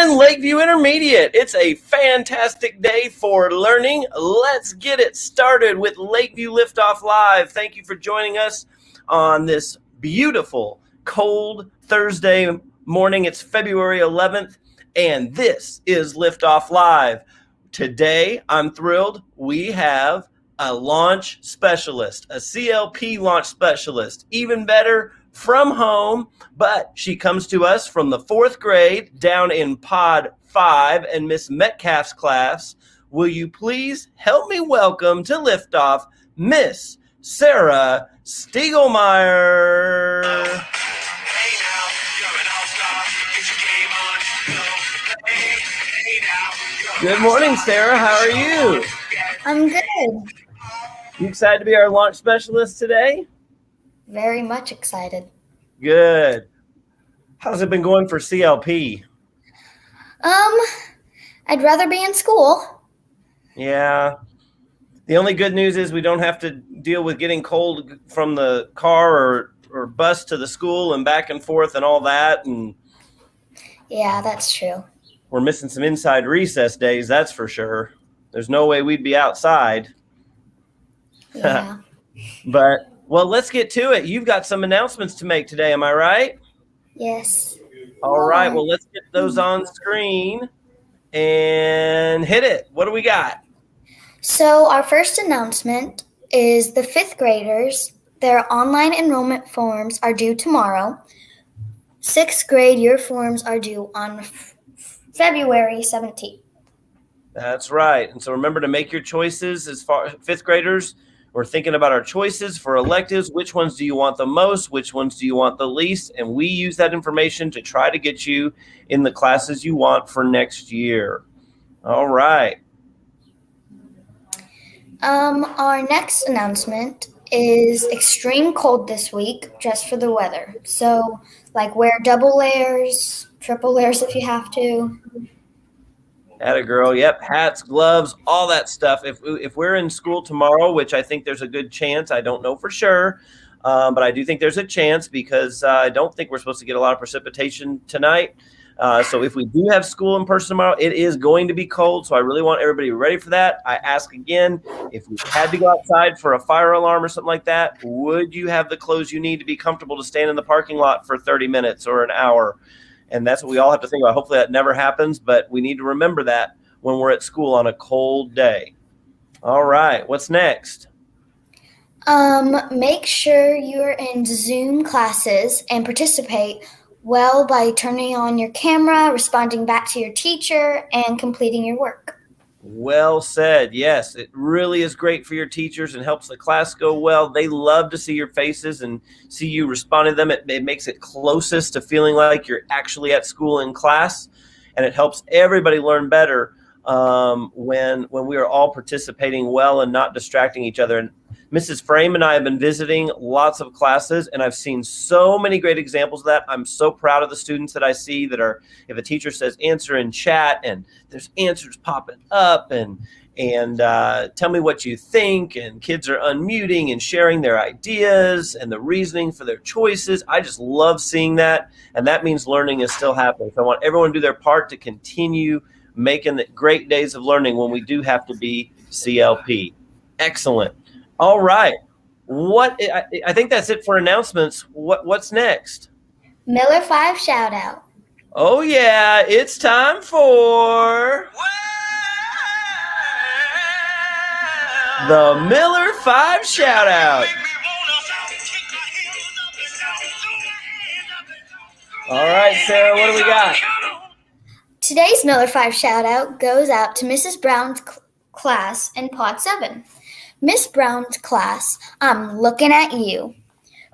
morning, Lakeview Intermediate. It's a fantastic day for learning. Let's get it started with Lakeview LIftoff Live. Thank you for joining us on this beautiful, cold Thursday morning. It's February 11th, and this is LIftoff Live. Today, I'm thrilled. We have a launch specialist, a CLP launch specialist. Even better, from home, but she comes to us from the 4th grade down in Pod 5 and Miss Metcalf's class. Will you please help me welcome to Liftoff Miss Sarah Stiegelmeyer. Good morning, Sarah. How are you? I'm good. You excited to be our launch specialist today? Very much excited. Good. How's it been going for CLP? I'd rather be in school. Yeah. The only good news is we don't have to deal with getting cold from the car or bus to the school and back and forth and all that. And yeah, that's true. We're missing some inside recess days, that's for sure. There's no way we'd be outside. Yeah. But, well, let's get to it. You've got some announcements to make today, am I right? Yes. All right, well, let's get those on screen and hit it. What do we got? So our first announcement is the 5th graders. Their online enrollment forms are due tomorrow. 6th grade, your forms are due on February 17th. That's right. And so remember to make your choices as far 5th graders. We're thinking about our choices for electives. Which ones do you want the most? Which ones do you want the least? And we use that information to try to get you in the classes you want for next year. All right. Our next announcement is extreme cold this week, just for the weather. So, like, wear double layers, triple layers if you have to. Atta girl. Yep. Hats, gloves, all that stuff. If we're in school tomorrow, which I think there's a good chance, I don't know for sure, but I do think there's a chance because I don't think we're supposed to get a lot of precipitation tonight. So if we do have school in person tomorrow, it is going to be cold. So I really want everybody ready for that. I ask again, if we had to go outside for a fire alarm or something like that, would you have the clothes you need to be comfortable to stand in the parking lot for 30 minutes or an hour? And that's what we all have to think about. Hopefully that never happens, but we need to remember that when we're at school on a cold day. All right, what's next? Make sure you're in Zoom classes and participate well by turning on your camera, responding back to your teacher, and completing your work. Well said. Yes, it really is great for your teachers and helps the class go well. They love to see your faces and see you respond to them. It makes it closest to feeling like you're actually at school in class, and it helps everybody learn better when we are all participating well and not distracting each other. And Mrs. Frame and I have been visiting lots of classes, and I've seen so many great examples of that. I'm so proud of the students that I see that are, if a teacher says answer in chat, and there's answers popping up, and tell me what you think, and kids are unmuting and sharing their ideas and the reasoning for their choices. I just love seeing that, and that means learning is still happening. So I want everyone to do their part to continue making the great days of learning when we do have to be CLP. Excellent. All right. I think that's it for announcements. What's next? Miller 5 shout out. Oh yeah, it's time for the Miller 5 shout out. All right, Sarah, what do we got? Today's Miller 5 shout out goes out to Mrs. Brown's class in Pod 7. Miss Brown's class, I'm looking at you.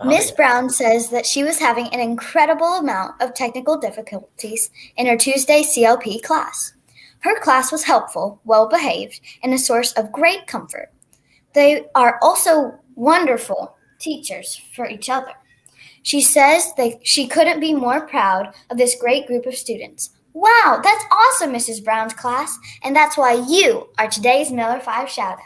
Miss Brown says that she was having an incredible amount of technical difficulties in her Tuesday CLP class. Her class was helpful, well-behaved, and a source of great comfort. They are also wonderful teachers for each other. She says she couldn't be more proud of this great group of students. Wow, that's awesome, Mrs. Brown's class, and that's why you are today's Miller 5 shout out.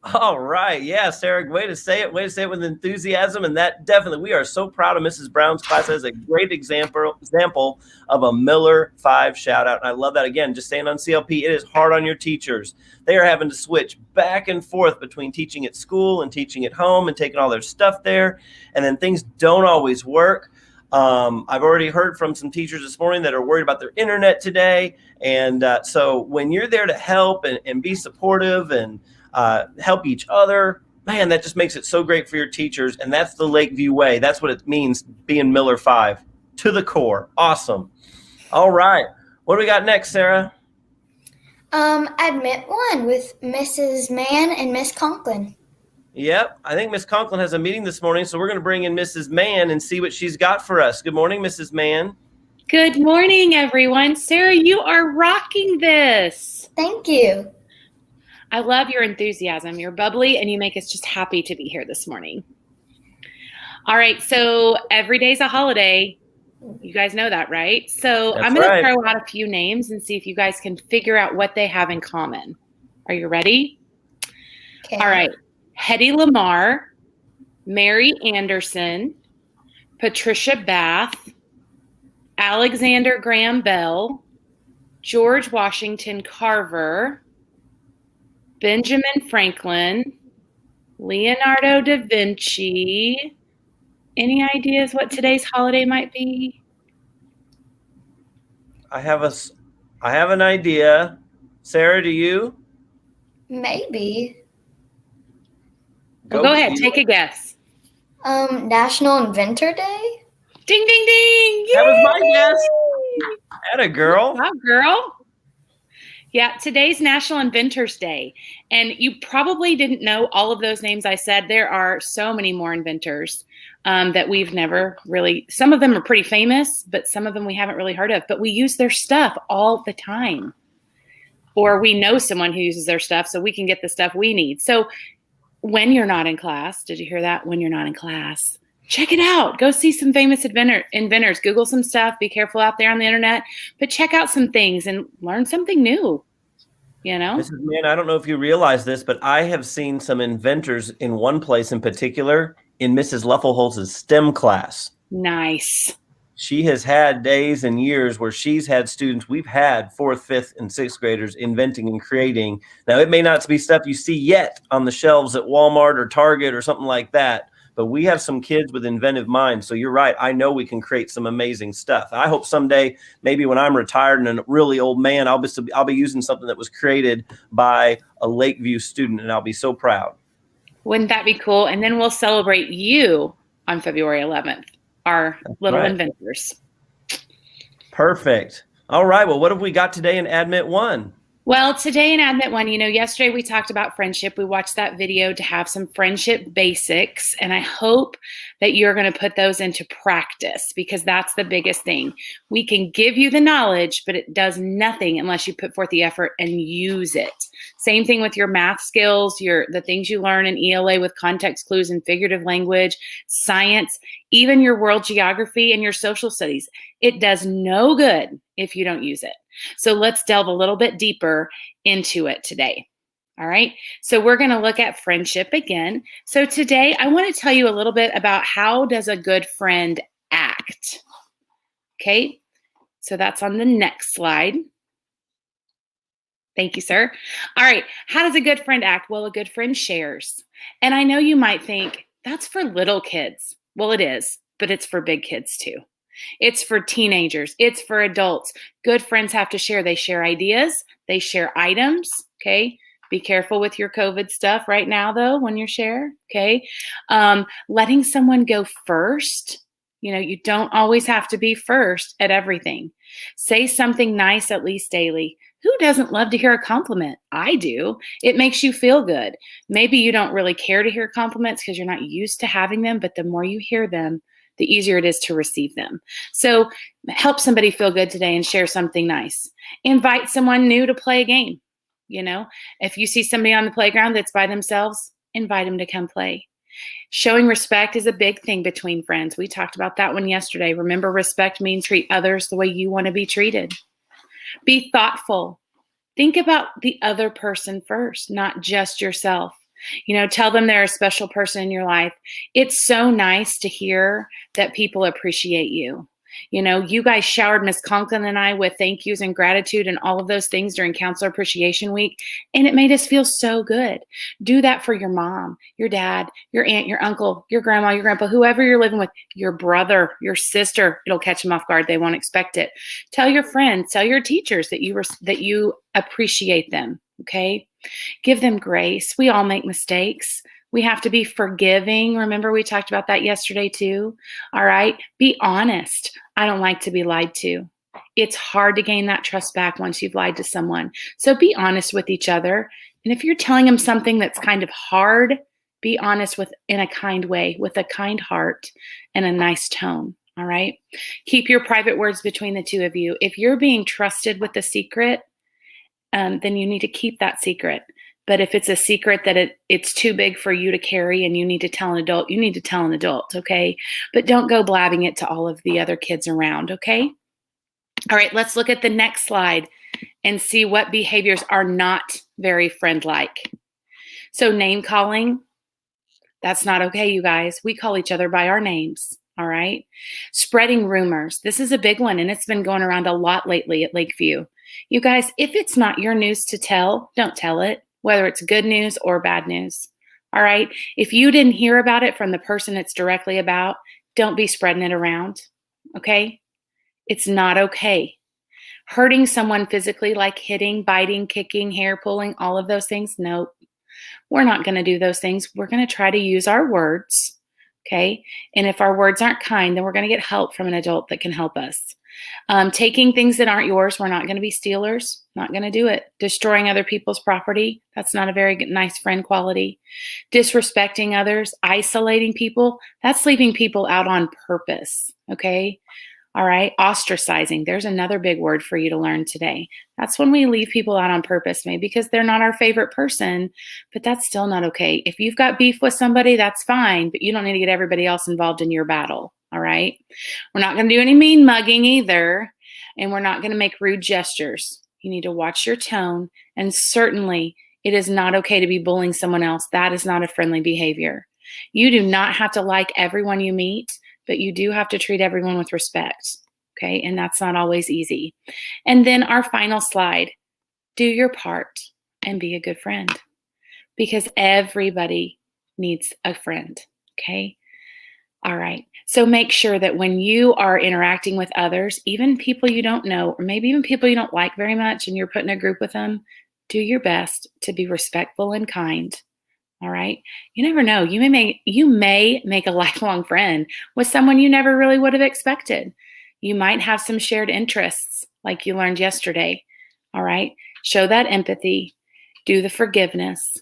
All right. Yeah, Sarah, way to say it. Way to say it with enthusiasm. And that definitely, we are so proud of Mrs. Brown's class as a great example of a Miller 5 shout out. And I love that. Again, just staying on CLP, it is hard on your teachers. They are having to switch back and forth between teaching at school and teaching at home and taking all their stuff there. And then things don't always work. I've already heard from some teachers this morning that are worried about their internet today. And so when you're there to help and be supportive and help each other, man, that just makes it so great for your teachers. And that's the Lakeview way. That's what it means being Miller 5 to the core. Awesome. All right. What do we got next, Sarah? Admit 1 with Mrs. Mann and Miss Conklin. Yep. I think Miss Conklin has a meeting this morning, so we're going to bring in Mrs. Mann and see what she's got for us. Good morning, Mrs. Mann. Good morning, everyone. Sarah, you are rocking this. Thank you. I love your enthusiasm. You're bubbly, and you make us just happy to be here this morning. All right, so every day's a holiday. You guys know that, right? So That's I'm going right. to throw out a few names and see if you guys can figure out what they have in common. Are you ready? Okay. All right. Hedy Lamarr, Mary Anderson, Patricia Bath, Alexander Graham Bell, George Washington Carver, Benjamin Franklin, Leonardo da Vinci. Any ideas what today's holiday might be? I have an idea. Sarah, do you? Maybe. Well, go ahead, take a guess. National Inventor Day? Ding, ding, ding. That was my guess. Atta girl. Wow, girl. Yeah, today's National Inventors Day. And you probably didn't know all of those names I said. There are so many more inventors that we've never really, some of them are pretty famous, but some of them we haven't really heard of. But we use their stuff all the time. Or we know someone who uses their stuff, so we can get the stuff we need. So when you're not in class, did you hear that? When you're not in class, check it out. Go see some famous inventors. Google some stuff. Be careful out there on the internet. But check out some things and learn something new. You know? Mrs. Mann, I don't know if you realize this, but I have seen some inventors in one place in particular in Mrs. Leffelholz's STEM class. Nice. She has had days and years where she's had students. We've had 4th, 5th, and 6th graders inventing and creating. Now, it may not be stuff you see yet on the shelves at Walmart or Target or something like that, but we have some kids with inventive minds. So you're right. I know we can create some amazing stuff. I hope someday, maybe when I'm retired and a really old man, I'll be using something that was created by a Lakeview student, and I'll be so proud. Wouldn't that be cool? And then we'll celebrate you on February 11th, our little inventors. Perfect. All right. Well, what have we got today in Admit 1? Well, today in Admit 1, yesterday we talked about friendship. We watched that video to have some friendship basics, and I hope that you're going to put those into practice because that's the biggest thing. We can give you the knowledge, but it does nothing unless you put forth the effort and use it. Same thing with your math skills, the things you learn in ELA with context clues and figurative language, science, even your world geography and your social studies. It does no good if you don't use it. So let's delve a little bit deeper into it today. All right. So we're going to look at friendship again. So today I want to tell you a little bit about how does a good friend act. Okay. So that's on the next slide. Thank you, sir. All right. How does a good friend act? Well, a good friend shares. And I know you might think that's for little kids. Well, it is, but it's for big kids too. It's for teenagers. It's for adults. Good friends have to share. They share ideas. They share items. Okay. Be careful with your COVID stuff right now, though, when you share. Okay. Letting someone go first. You don't always have to be first at everything. Say something nice at least daily. Who doesn't love to hear a compliment? I do. It makes you feel good. Maybe you don't really care to hear compliments because you're not used to having them, but the more you hear them, the easier it is to receive them. So help somebody feel good today and share something nice. Invite someone new to play a game. If you see somebody on the playground that's by themselves, invite them to come play. Showing respect is a big thing between friends. We talked about that one yesterday. Remember, respect means treat others the way you want to be treated. Be thoughtful. Think about the other person first, not just yourself. Tell them they're a special person in your life. It's so nice to hear that people appreciate you. You guys showered Miss Conklin and I with thank yous and gratitude and all of those things during Counselor Appreciation Week, and it made us feel so good. Do that for your mom, your dad, your aunt, your uncle, your grandma, your grandpa, whoever you're living with, your brother, your sister. It'll catch them off guard. They won't expect it. Tell your friends, tell your teachers that you appreciate them, okay? Give them grace. We all make mistakes. We have to be forgiving. Remember, we talked about that yesterday too. All right. Be honest. I don't like to be lied to. It's hard to gain that trust back once you've lied to someone. So be honest with each other. And if you're telling them something that's kind of hard, be honest in a kind way, with a kind heart and a nice tone. All right. Keep your private words between the two of you. If you're being trusted with the secret, then you need to keep that secret. But if it's a secret that it's too big for you to carry and you need to tell an adult, you need to tell an adult, okay? But don't go blabbing it to all of the other kids around, okay? All right, let's look at the next slide and see what behaviors are not very friend-like. So name calling, that's not okay, you guys. We call each other by our names, all right? Spreading rumors. This is a big one, and it's been going around a lot lately at Lakeview. You guys, if it's not your news to tell, don't tell it, whether it's good news or bad news. All right? If you didn't hear about it from the person it's directly about, don't be spreading it around. Okay? It's not okay. Hurting someone physically, like hitting, biting, kicking, hair pulling, all of those things, nope. We're not going to do those things. We're going to try to use our words. Okay? And if our words aren't kind, then we're going to get help from an adult that can help us. Taking things that aren't yours, we're not going to be stealers. Not going to do it. Destroying other people's property, that's not a very nice friend quality. Disrespecting others, isolating people, that's leaving people out on purpose. Okay? All right? Ostracizing, there's another big word for you to learn today. That's when we leave people out on purpose, maybe because they're not our favorite person, but that's still not okay. If you've got beef with somebody, that's fine, but you don't need to get everybody else involved in your battle. All right? We're not going to do any mean mugging either, and we're not going to make rude gestures. You need to watch your tone, and certainly it is not okay to be bullying someone else. That is not a friendly behavior. You do not have to like everyone you meet, but you do have to treat everyone with respect, okay? And that's not always easy. And then our final slide, do your part and be a good friend, because everybody needs a friend, okay? All right. So make sure that when you are interacting with others, even people you don't know, or maybe even people you don't like very much, and you're put in a group with them, do your best to be respectful and kind. All right. You never know. You may make a lifelong friend with someone you never really would have expected. You might have some shared interests like you learned yesterday. All right. Show that empathy, do the forgiveness,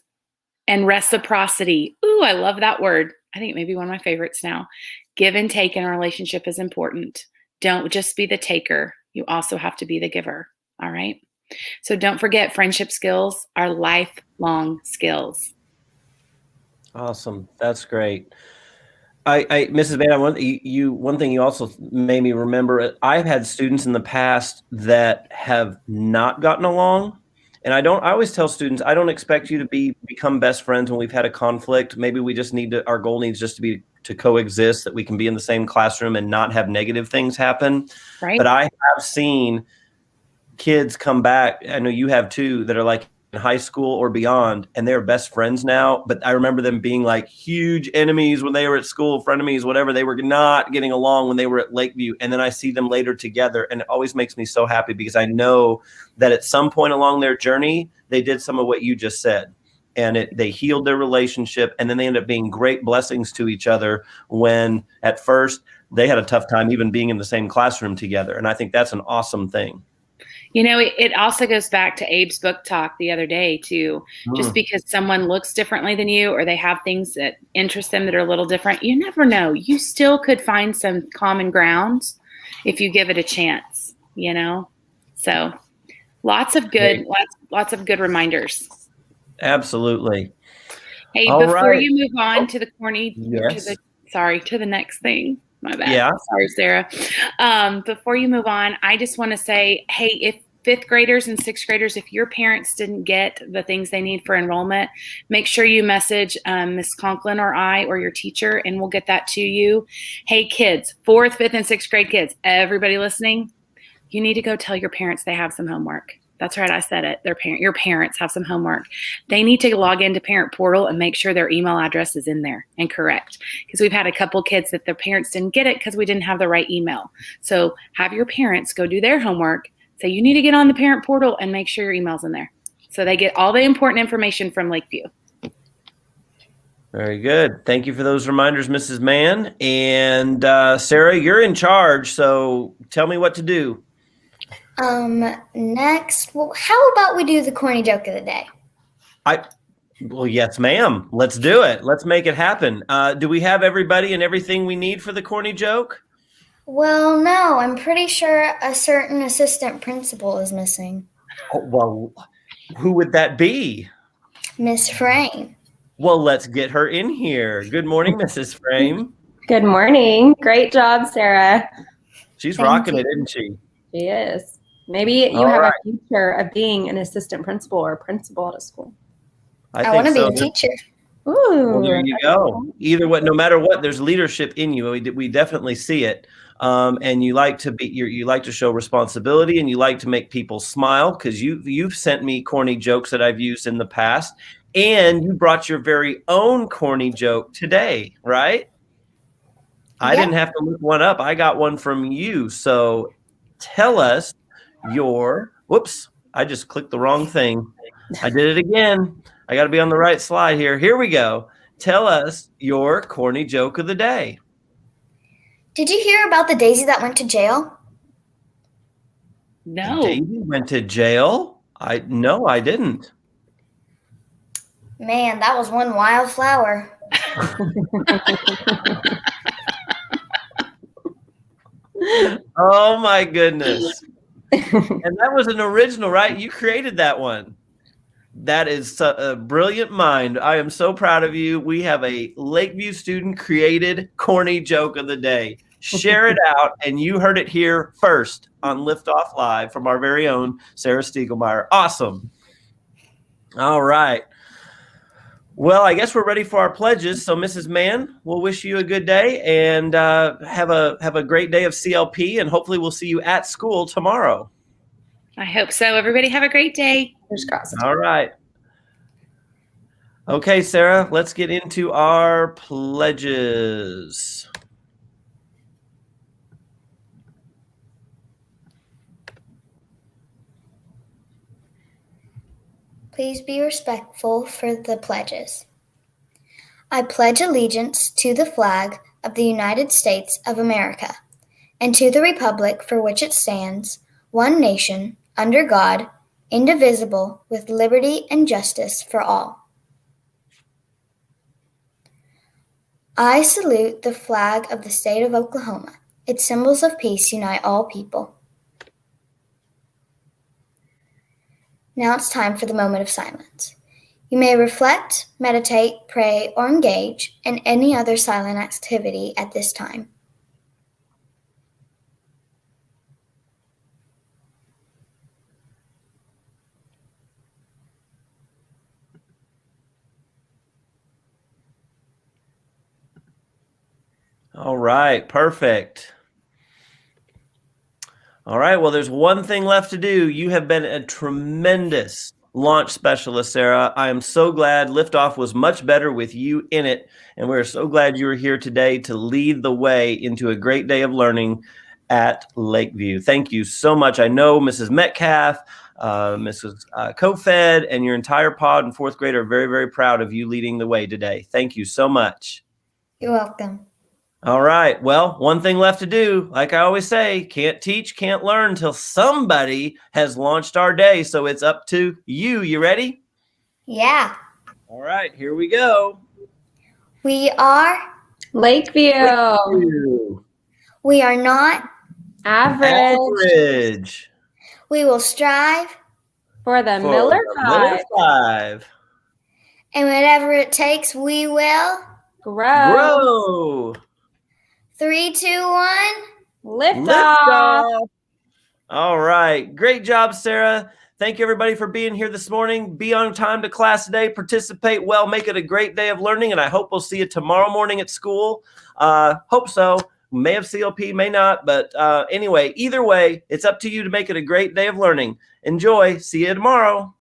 and reciprocity. Ooh, I love that word. I think it may be one of my favorites now. Give and take in a relationship is important. Don't just be the taker. You also have to be the giver. All right. So don't forget, friendship skills are lifelong skills. Awesome. That's great. Mrs. Bain, one thing you also made me remember, I've had students in the past that have not gotten along. And I always tell students, I don't expect you to become best friends when we've had a conflict. Maybe we just our goal needs just to be to coexist, that we can be in the same classroom and not have negative things happen. Right. But I have seen kids come back, I know you have too, that are like in high school or beyond, and they're best friends now. But I remember them being like huge enemies when they were at school, frenemies, whatever. They were not getting along when they were at Lakeview. And then I see them later together, and it always makes me so happy, because I know that at some point along their journey, they did some of what you just said. And they healed their relationship, and then they ended up being great blessings to each other when at first they had a tough time even being in the same classroom together. And I think that's an awesome thing. You know, it also goes back to Abe's book talk the other day too. Just because someone looks differently than you, or they have things that interest them that are a little different, you never know. You still could find some common ground if you give it a chance, you know? So lots of good reminders. Absolutely. Hey, before you move on to the Corny, to the next thing. My bad. Yeah. Sorry, Sarah. Before you move on, I just want to say, hey, fifth graders and sixth graders, if your parents didn't get the things they need for enrollment, make sure you message Ms. Conklin or I or your teacher, and we'll get that to you. Hey, kids, fourth, fifth, and sixth grade kids, everybody listening, you need to go tell your parents they have some homework. That's right, I said it. Your parents have some homework. They need to log into Parent Portal and make sure their email address is in there and correct. Because we've had a couple kids that their parents didn't get it because we didn't have the right email. So have your parents go do their homework. Say you need to get on the Parent Portal and make sure your email's in there. So they get all the important information from Lakeview. Very good. Thank you for those reminders, Mrs. Mann. And Sarah, you're in charge, so tell me what to do. Next, well, how about we do the corny joke of the day? Well, yes, ma'am. Let's do it. Let's make it happen. Do we have everybody and everything we need for the corny joke? Well, no, I'm pretty sure a certain assistant principal is missing. Oh, well, who would that be? Miss Frame. Well, let's get her in here. Good morning, Mrs. Frame. Good morning. Great job, Sarah. She's Thank rocking you. it, isn't she? She is. Maybe you have a future of being an assistant principal or principal at a school. I want to be a teacher. Ooh. Well, there you go. Either what, no matter what, there's leadership in you. We definitely see it. And you like to you like to show responsibility, and you like to make people smile, because you've sent me corny jokes that I've used in the past, and you brought your very own corny joke today, right? I didn't have to look one up. I got one from you. So tell us your, whoops, I just clicked the wrong thing. I did it again. I got to be on the right slide here. Here we go. Tell us your corny joke of the day. Did you hear about the daisy that went to jail? No. Daisy went to jail? No, I didn't. Man, that was one wild flower. Oh my goodness. And that was an original, right? You created that one. That is a brilliant mind. I am so proud of you. We have a Lakeview student created corny joke of the day. Share it out, and you heard it here first on Liftoff Live from our very own Sarah Stiegelmeyer. Awesome. All right. Well, I guess we're ready for our pledges. So, Mrs. Mann, we'll wish you a good day, and have a great day of CLP, and hopefully we'll see you at school tomorrow. I hope so. Everybody have a great day. Fingers crossed. All right. Okay, Sarah, let's get into our pledges. Please be respectful for the pledges. I pledge allegiance to the flag of the United States of America and to the republic for which it stands, one nation, under God, indivisible, with liberty and justice for all. I salute the flag of the state of Oklahoma. Its symbols of peace unite all people. Now it's time for the moment of silence. You may reflect, meditate, pray, or engage in any other silent activity at this time. All right, perfect. All right, well, there's one thing left to do. You have been a tremendous launch specialist, Sarah. I am so glad Liftoff was much better with you in it, and we're so glad you were here today to lead the way into a great day of learning at Lakeview. Thank you so much. I know Mrs. Metcalf, Mrs. Kofed, and your entire pod in fourth grade are very, very proud of you leading the way today. Thank you so much. You're welcome. All right. Well, one thing left to do. Like I always say, can't teach, can't learn until somebody has launched our day. So it's up to you. You ready? Yeah. All right. Here we go. We are Lakeview. We are not Average. We will strive For the Miller Miller 5. And whatever it takes, we will Grow. 3, 2, 1. Lift off. All right. Great job, Sarah. Thank you, everybody, for being here this morning. Be on time to class today. Participate well. Make it a great day of learning. And I hope we'll see you tomorrow morning at school. Hope so. May have COP, may not. But anyway, either way, it's up to you to make it a great day of learning. Enjoy. See you tomorrow.